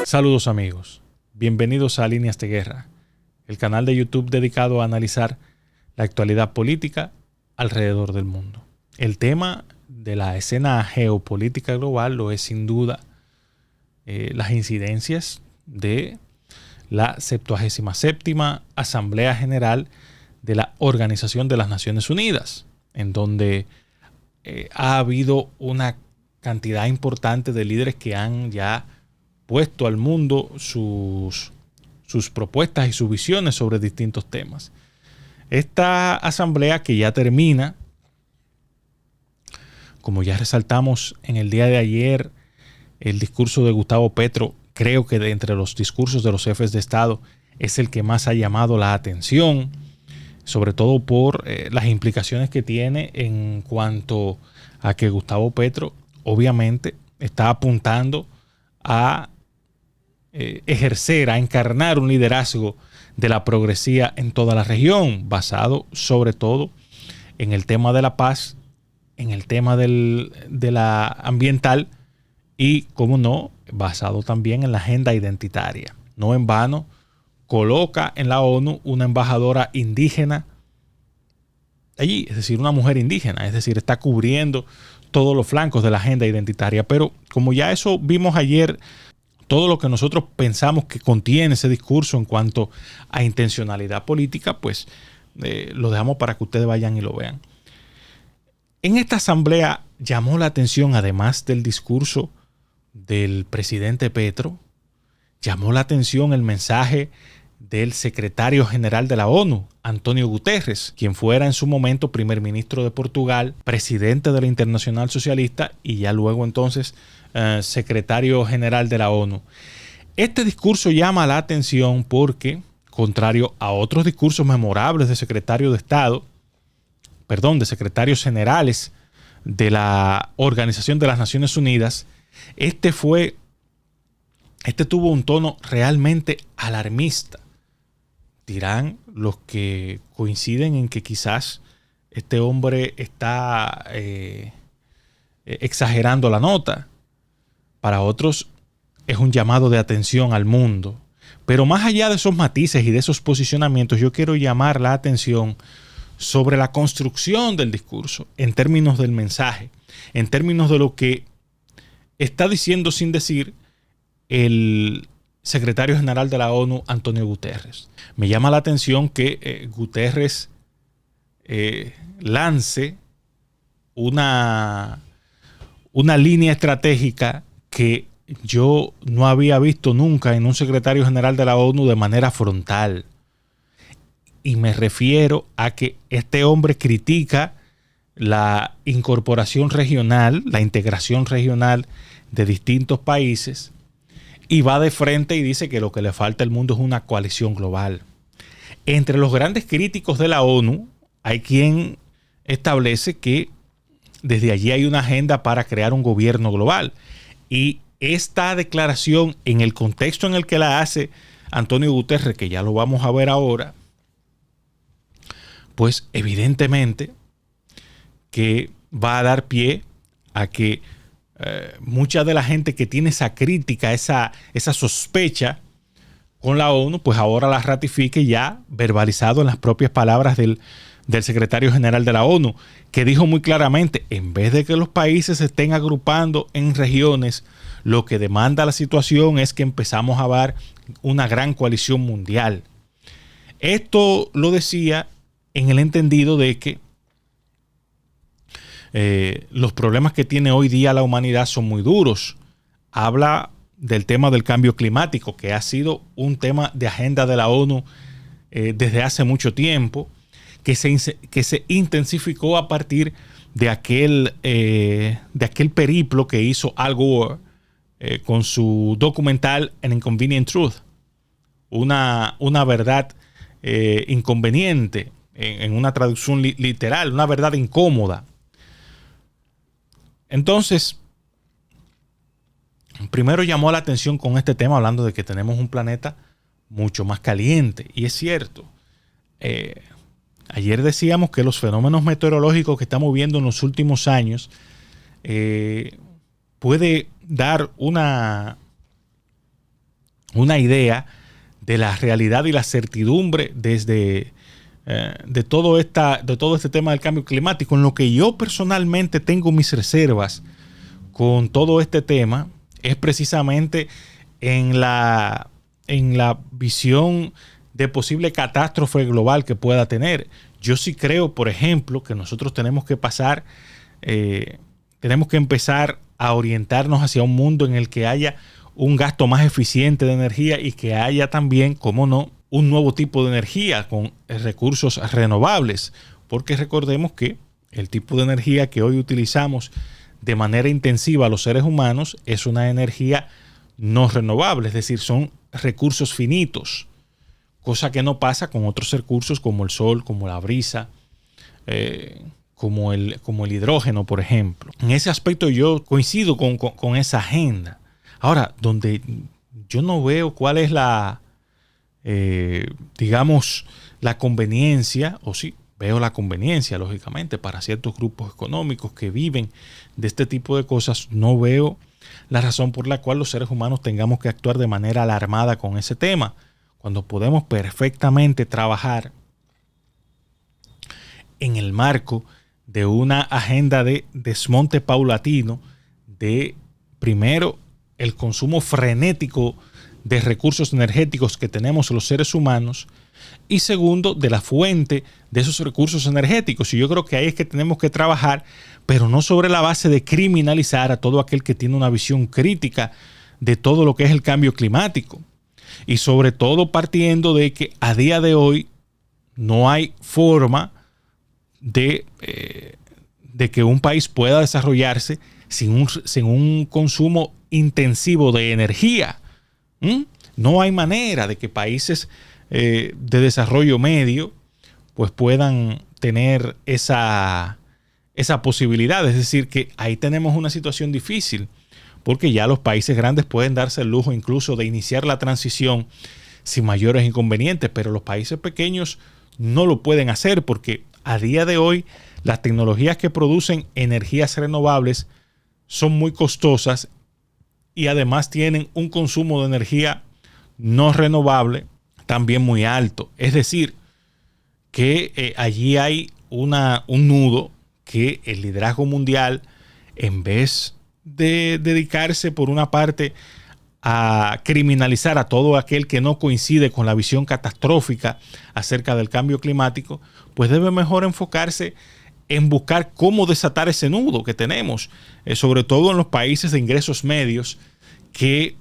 Saludos amigos, bienvenidos a Líneas de Guerra, el canal de YouTube dedicado a analizar la actualidad política alrededor del mundo. El tema de la escena geopolítica global lo es sin duda las incidencias de la 77ª Asamblea General de la Organización de las Naciones Unidas, en donde ha habido una cantidad importante de líderes que han ya puesto al mundo sus propuestas y sus visiones sobre distintos temas. Esta asamblea que ya termina, como ya resaltamos en el día de ayer, el discurso de Gustavo Petro, creo que de entre los discursos de los jefes de Estado es el que más ha llamado la atención, sobre todo por las implicaciones que tiene en cuanto a que Gustavo Petro obviamente está apuntando a ejercer, a encarnar un liderazgo de la progresía en toda la región, basado sobre todo en el tema de la paz, en el tema de la ambiental y, como no, basado también en la agenda identitaria. No en vano, coloca en la ONU una embajadora indígena allí, es decir, una mujer indígena, es decir, está cubriendo todos los flancos de la agenda identitaria. Pero como ya eso vimos ayer, todo lo que nosotros pensamos que contiene ese discurso en cuanto a intencionalidad política, pues lo dejamos para que ustedes vayan y lo vean. En esta asamblea llamó la atención, además del discurso del presidente Petro, llamó la atención el mensaje del secretario general de la ONU, Antonio Guterres, quien fuera en su momento primer ministro de Portugal, presidente de la Internacional Socialista y ya luego entonces secretario general de la ONU. Este discurso llama la atención porque, contrario a otros discursos memorables de secretarios generales de la Organización de las Naciones Unidas, este tuvo un tono realmente alarmista. Dirán los que coinciden en que quizás este hombre está exagerando la nota. Para otros es un llamado de atención al mundo. Pero más allá de esos matices y de esos posicionamientos, yo quiero llamar la atención sobre la construcción del discurso, en términos del mensaje, en términos de lo que está diciendo sin decir el secretario general de la ONU, Antonio Guterres. Me llama la atención que Guterres lance una línea estratégica que yo no había visto nunca en un secretario general de la ONU de manera frontal. Y me refiero a que este hombre critica la incorporación regional, la integración regional de distintos países y va de frente y dice que lo que le falta al mundo es una coalición global. Entre los grandes críticos de la ONU hay quien establece que desde allí hay una agenda para crear un gobierno global. Y esta declaración, en el contexto en el que la hace Antonio Guterres, que ya lo vamos a ver ahora, pues evidentemente que va a dar pie a que mucha de la gente que tiene esa crítica, esa sospecha con la ONU, pues ahora la ratifique ya verbalizado en las propias palabras del secretario general de la ONU, que dijo muy claramente, en vez de que los países se estén agrupando en regiones, lo que demanda la situación es que empezamos a ver una gran coalición mundial. Esto lo decía en el entendido de que los problemas que tiene hoy día la humanidad son muy duros. Habla del tema del cambio climático, que ha sido un tema de agenda de la ONU desde hace mucho tiempo, que se intensificó a partir de aquel periplo que hizo Al Gore con su documental An Inconvenient Truth, una verdad inconveniente, en una traducción literal, una verdad incómoda. Entonces, primero llamó la atención con este tema, hablando de que tenemos un planeta mucho más caliente. Y es cierto. Ayer Ayer decíamos que los fenómenos meteorológicos que estamos viendo en los últimos años puede dar una idea de la realidad y la certidumbre de todo este tema del cambio climático. En lo que yo personalmente tengo mis reservas con todo este tema es precisamente en la visión de posible catástrofe global que pueda tener. Yo sí creo, por ejemplo, que nosotros tenemos que empezar a orientarnos hacia un mundo en el que haya un gasto más eficiente de energía y que haya también, como no, un nuevo tipo de energía con recursos renovables. Porque recordemos que el tipo de energía que hoy utilizamos de manera intensiva los seres humanos es una energía no renovable, es decir, son recursos finitos, cosa que no pasa con otros recursos como el sol, como la brisa, como el hidrógeno, por ejemplo. En ese aspecto yo coincido con esa agenda. Ahora, donde yo no veo cuál es la conveniencia, o sí, veo la conveniencia, lógicamente, para ciertos grupos económicos que viven de este tipo de cosas, no veo la razón por la cual los seres humanos tengamos que actuar de manera alarmada con ese tema, cuando podemos perfectamente trabajar en el marco de una agenda de desmonte paulatino de, primero, el consumo frenético de recursos energéticos que tenemos los seres humanos, y segundo, de la fuente de esos recursos energéticos. Y yo creo que ahí es que tenemos que trabajar, pero no sobre la base de criminalizar a todo aquel que tiene una visión crítica de todo lo que es el cambio climático. Y sobre todo partiendo de que a día de hoy no hay forma de que un país pueda desarrollarse sin un consumo intensivo de energía. No hay manera de que países de desarrollo medio pues puedan tener esa posibilidad. Es decir, que ahí tenemos una situación difícil, porque ya los países grandes pueden darse el lujo incluso de iniciar la transición sin mayores inconvenientes, pero los países pequeños no lo pueden hacer porque a día de hoy las tecnologías que producen energías renovables son muy costosas y además tienen un consumo de energía no renovable también muy alto. Es decir, que allí hay un nudo que el liderazgo mundial, en vez de dedicarse por una parte a criminalizar a todo aquel que no coincide con la visión catastrófica acerca del cambio climático, pues debe mejor enfocarse en buscar cómo desatar ese nudo que tenemos, sobre todo en los países de ingresos medios que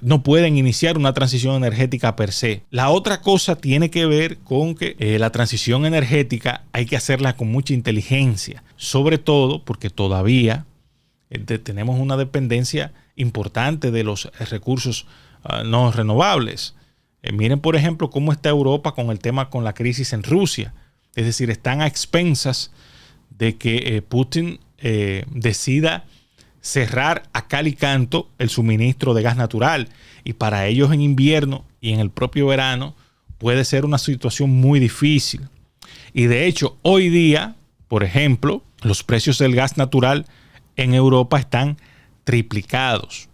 no pueden iniciar una transición energética per se. La otra cosa tiene que ver con que la transición energética hay que hacerla con mucha inteligencia, sobre todo porque todavía tenemos una dependencia importante de los recursos no renovables. Miren, por ejemplo, cómo está Europa con el tema con la crisis en Rusia. Es decir, están a expensas de que Putin decida cerrar a cal y canto el suministro de gas natural. Y para ellos en invierno y en el propio verano puede ser una situación muy difícil. Y de hecho, hoy día, por ejemplo, los precios del gas natural en Europa están triplicados.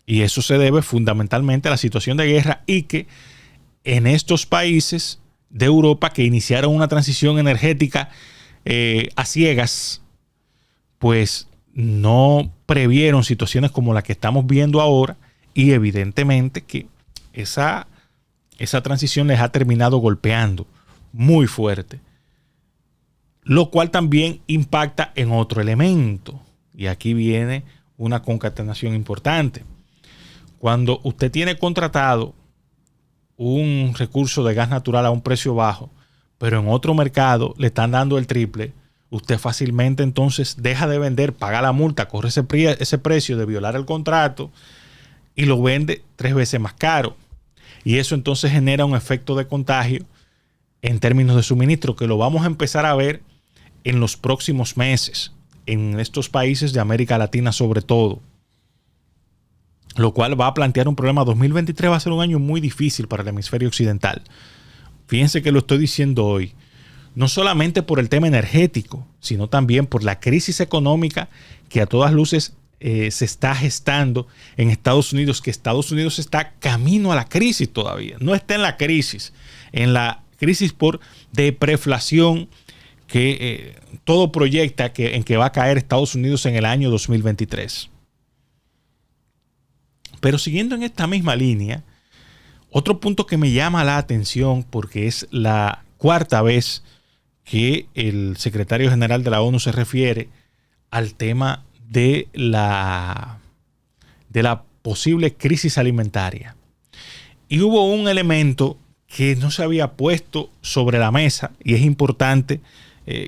Y eso se debe fundamentalmente a la situación de guerra y que en estos países de Europa que iniciaron una transición energética a ciegas, pues no previeron situaciones como la que estamos viendo ahora y evidentemente que esa transición les ha terminado golpeando muy fuerte, lo cual también impacta en otro elemento. Y aquí viene una concatenación importante. Cuando usted tiene contratado un recurso de gas natural a un precio bajo, pero en otro mercado le están dando el triple, usted fácilmente entonces deja de vender, paga la multa, corre ese precio de violar el contrato y lo vende 3 veces más caro. Y eso entonces genera un efecto de contagio en términos de suministro que lo vamos a empezar a ver en los próximos meses en estos países de América Latina sobre todo, lo cual va a plantear un problema. 2023 va a ser un año muy difícil para el hemisferio occidental. Fíjense que lo estoy diciendo hoy. no solamente por el tema energético, sino también por la crisis económica que a todas luces se está gestando en Estados Unidos, que Estados Unidos está camino a la crisis todavía. No está en la crisis por depreflación que todo proyecta en que va a caer Estados Unidos en el año 2023. Pero siguiendo en esta misma línea, otro punto que me llama la atención, porque es la cuarta vez que el secretario general de la ONU se refiere al tema de la posible crisis alimentaria. Y hubo un elemento que no se había puesto sobre la mesa y es importante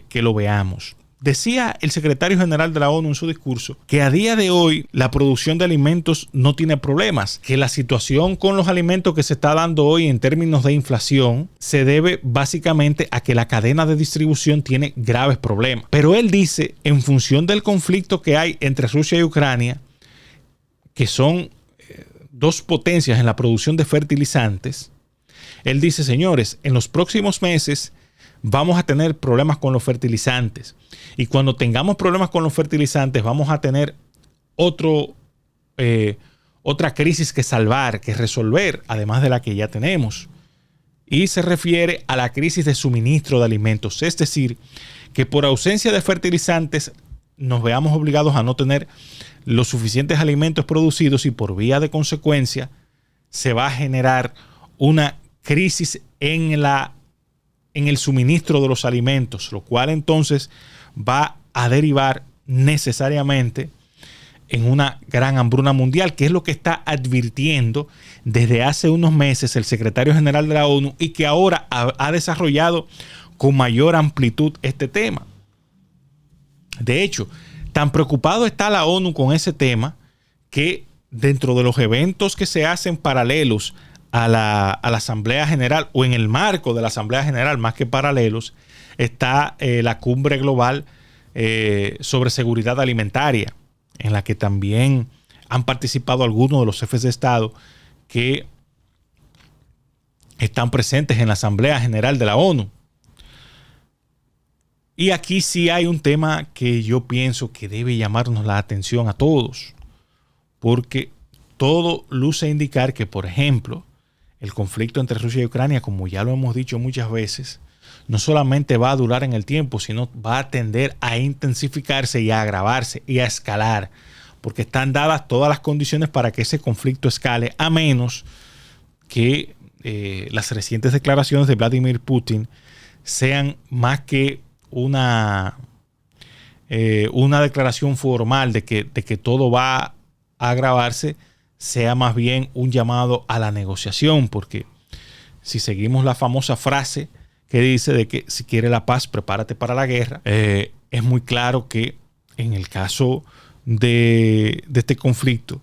que lo veamos. Decía el secretario general de la ONU en su discurso que a día de hoy la producción de alimentos no tiene problemas, que la situación con los alimentos que se está dando hoy en términos de inflación se debe básicamente a que la cadena de distribución tiene graves problemas. Pero él dice, en función del conflicto que hay entre Rusia y Ucrania, que son dos potencias en la producción de fertilizantes, él dice, señores, en los próximos meses vamos a tener problemas con los fertilizantes. Y cuando tengamos problemas con los fertilizantes, vamos a tener otra crisis que salvar, que resolver, además de la que ya tenemos. Y se refiere a la crisis de suministro de alimentos. Es decir, que por ausencia de fertilizantes nos veamos obligados a no tener los suficientes alimentos producidos y por vía de consecuencia se va a generar una crisis en el suministro de los alimentos, lo cual entonces va a derivar necesariamente en una gran hambruna mundial, que es lo que está advirtiendo desde hace unos meses el secretario general de la ONU y que ahora ha desarrollado con mayor amplitud este tema. De hecho, tan preocupado está la ONU con ese tema que dentro de los eventos que se hacen paralelos a la Asamblea General o en el marco de la Asamblea General, más que paralelos, está la cumbre global sobre seguridad alimentaria, en la que también han participado algunos de los jefes de Estado que están presentes en la Asamblea General de la ONU. Y aquí sí hay un tema que yo pienso que debe llamarnos la atención a todos, porque todo luce indicar que, por ejemplo, el conflicto entre Rusia y Ucrania, como ya lo hemos dicho muchas veces, no solamente va a durar en el tiempo, sino va a tender a intensificarse y a agravarse y a escalar, porque están dadas todas las condiciones para que ese conflicto escale, a menos que las recientes declaraciones de Vladimir Putin sean más que una declaración formal de que todo va a agravarse, sea más bien un llamado a la negociación, porque si seguimos la famosa frase que dice de que si quieres la paz, prepárate para la guerra, es muy claro que en el caso de este conflicto,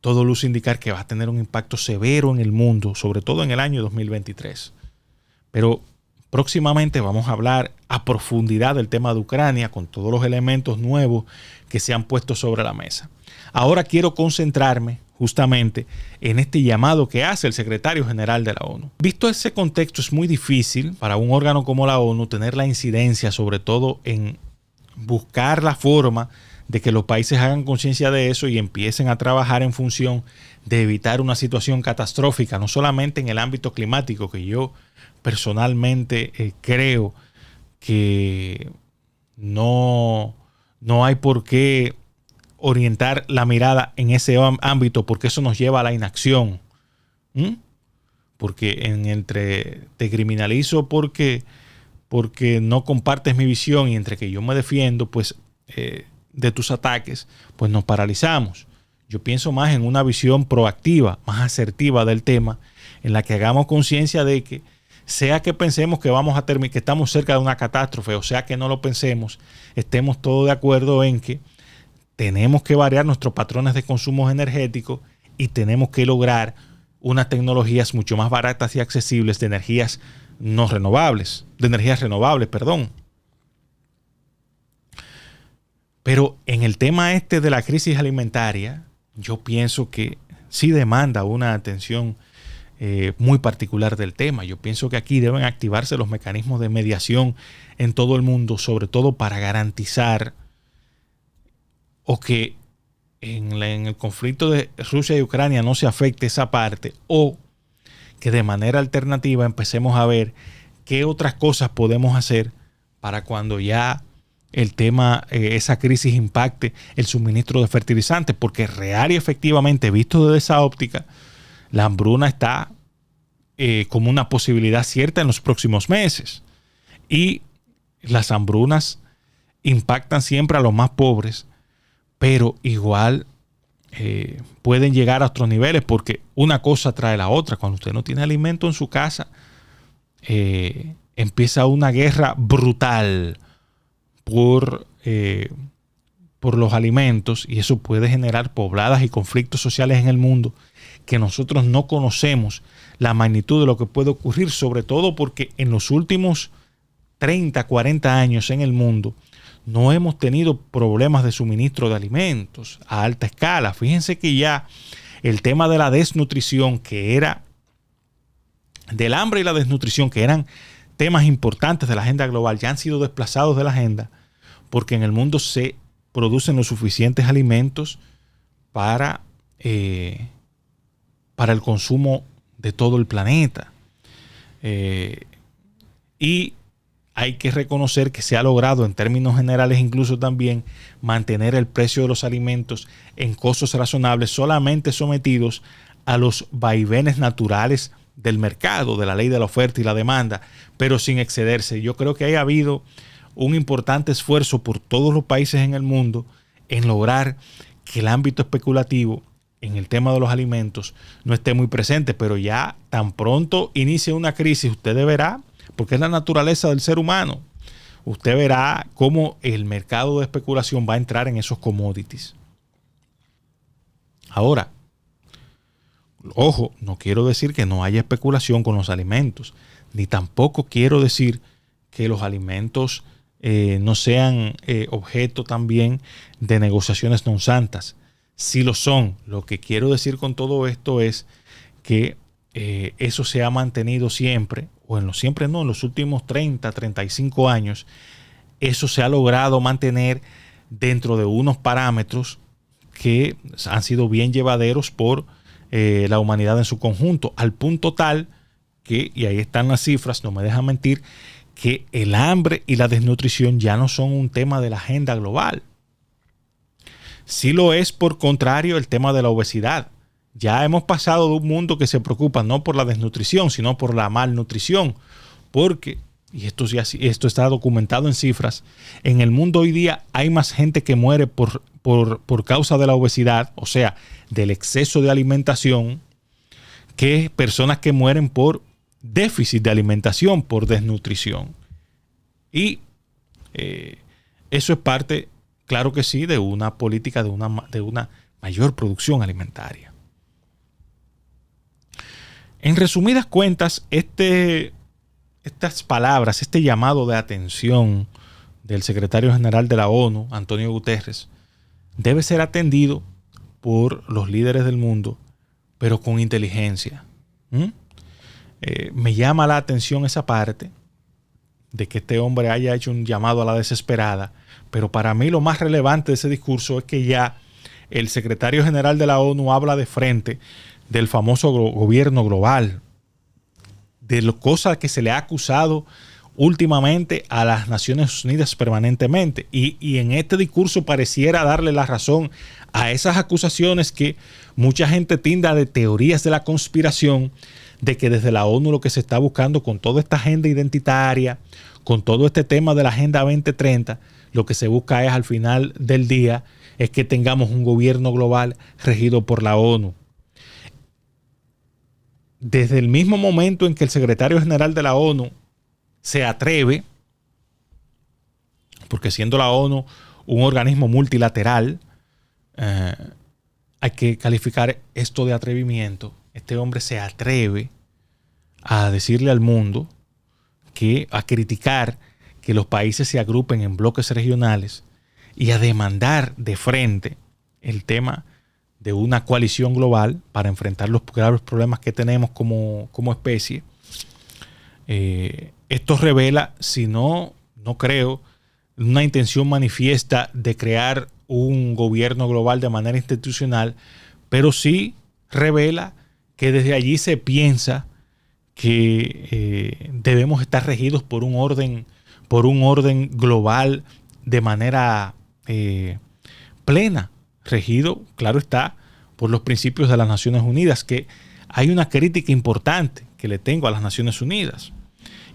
todo luce indicar que va a tener un impacto severo en el mundo, sobre todo en el año 2023. Pero próximamente vamos a hablar a profundidad del tema de Ucrania con todos los elementos nuevos que se han puesto sobre la mesa. Ahora quiero concentrarme justamente en este llamado que hace el secretario general de la ONU. Visto ese contexto, es muy difícil para un órgano como la ONU tener la incidencia, sobre todo en buscar la forma de que los países hagan conciencia de eso y empiecen a trabajar en función de evitar una situación catastrófica, no solamente en el ámbito climático, que yo personalmente creo que no hay por qué orientar la mirada en ese ámbito, porque eso nos lleva a la inacción. Porque te criminalizo porque no compartes mi visión y entre que yo me defiendo pues de tus ataques, pues nos paralizamos. Yo pienso más en una visión proactiva, más asertiva del tema, en la que hagamos conciencia de que sea que pensemos que que estamos cerca de una catástrofe, o sea que no lo pensemos, estemos todos de acuerdo en que tenemos que variar nuestros patrones de consumo energéticos y tenemos que lograr unas tecnologías mucho más baratas y accesibles de energías renovables. Pero en el tema de la crisis alimentaria, yo pienso que sí demanda una atención muy particular del tema. Yo pienso que aquí deben activarse los mecanismos de mediación en todo el mundo, sobre todo para garantizar o que en el conflicto de Rusia y Ucrania no se afecte esa parte, o que de manera alternativa empecemos a ver qué otras cosas podemos hacer para cuando ya el tema, esa crisis impacte el suministro de fertilizantes, porque real y efectivamente, visto desde esa óptica, la hambruna está como una posibilidad cierta en los próximos meses. Y las hambrunas impactan siempre a los más pobres, pero igual pueden llegar a otros niveles, porque una cosa trae la otra. Cuando usted no tiene alimento en su casa, empieza una guerra brutal por los alimentos, y eso puede generar pobladas y conflictos sociales en el mundo que nosotros no conocemos la magnitud de lo que puede ocurrir, sobre todo porque en los últimos 30, 40 años en el mundo no hemos tenido problemas de suministro de alimentos a alta escala. Fíjense que ya el tema de la desnutrición, que era del hambre y la desnutrición, que eran temas importantes de la agenda global, ya han sido desplazados de la agenda, porque en el mundo se producen los suficientes alimentos para el consumo de todo el planeta. Y hay que reconocer que se ha logrado en términos generales incluso también mantener el precio de los alimentos en costos razonables, solamente sometidos a los vaivenes naturales del mercado, de la ley de la oferta y la demanda, pero sin excederse. Yo creo que ha habido un importante esfuerzo por todos los países en el mundo en lograr que el ámbito especulativo en el tema de los alimentos no esté muy presente, pero ya tan pronto inicie una crisis, usted verá, porque es la naturaleza del ser humano, usted verá cómo el mercado de especulación va a entrar en esos commodities. Ahora, ojo, no quiero decir que no haya especulación con los alimentos, ni tampoco quiero decir que los alimentos no sean objeto también de negociaciones non santas. Sí lo son. Lo que quiero decir con todo esto es que eso se ha mantenido siempre, o en los últimos 30, 35 años, eso se ha logrado mantener dentro de unos parámetros que han sido bien llevaderos por la humanidad en su conjunto, al punto tal que, y ahí están las cifras, no me dejan mentir, que el hambre y la desnutrición ya no son un tema de la agenda global. Sí lo es, por contrario, el tema de la obesidad. Ya hemos pasado de un mundo que se preocupa no por la desnutrición, sino por la malnutrición. Porque, y esto está documentado en cifras, en el mundo hoy día hay más gente que muere por causa de la obesidad, o sea, del exceso de alimentación, que personas que mueren por déficit de alimentación, por desnutrición. Y eso es parte, claro que sí, de una política de una mayor producción alimentaria. En resumidas cuentas, estas palabras, este llamado de atención del secretario general de la ONU, Antonio Guterres, debe ser atendido por los líderes del mundo, pero con inteligencia. Me llama la atención esa parte de que este hombre haya hecho un llamado a la desesperada, pero para mí lo más relevante de ese discurso es que ya el secretario general de la ONU habla de frente del famoso gobierno global, de cosas que se le ha acusado últimamente a las Naciones Unidas permanentemente, y en este discurso pareciera darle la razón a esas acusaciones que mucha gente tilda de teorías de la conspiración, de que desde la ONU lo que se está buscando con toda esta agenda identitaria, con todo este tema de la Agenda 2030, lo que se busca es, al final del día, es que tengamos un gobierno global regido por la ONU. Desde el mismo momento en que el secretario general de la ONU se atreve, porque siendo la ONU un organismo multilateral, hay que calificar esto de atrevimiento. Este hombre se atreve a decirle al mundo, a criticar que los países se agrupen en bloques regionales y a demandar de frente el tema de una coalición global para enfrentar los graves problemas que tenemos como especie. Esto revela, si no creo, una intención manifiesta de crear un gobierno global de manera institucional, pero sí revela que desde allí se piensa que debemos estar regidos por un orden global de manera plena, regido, claro está, por los principios de las Naciones Unidas, que hay una crítica importante que le tengo a las Naciones Unidas,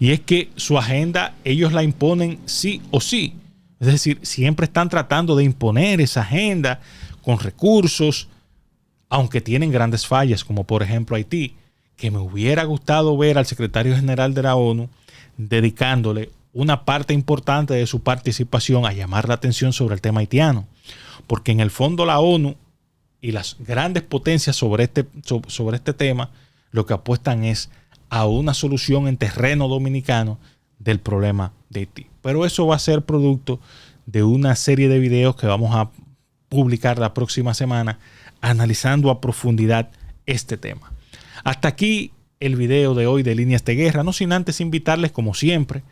y es que su agenda ellos la imponen sí o sí. Es decir, siempre están tratando de imponer esa agenda con recursos, aunque tienen grandes fallas, como por ejemplo Haití, que me hubiera gustado ver al secretario general de la ONU dedicándole una parte importante de su participación a llamar la atención sobre el tema haitiano. Porque en el fondo la ONU y las grandes potencias sobre este tema lo que apuestan es a una solución en terreno dominicano del problema de Haití. Pero eso va a ser producto de una serie de videos que vamos a publicar la próxima semana analizando a profundidad este tema. Hasta aquí el video de hoy de Líneas de Guerra, no sin antes invitarles como siempre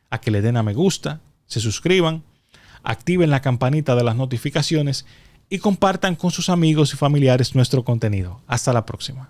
a que le den a me gusta, se suscriban, activen la campanita de las notificaciones y compartan con sus amigos y familiares nuestro contenido. Hasta la próxima.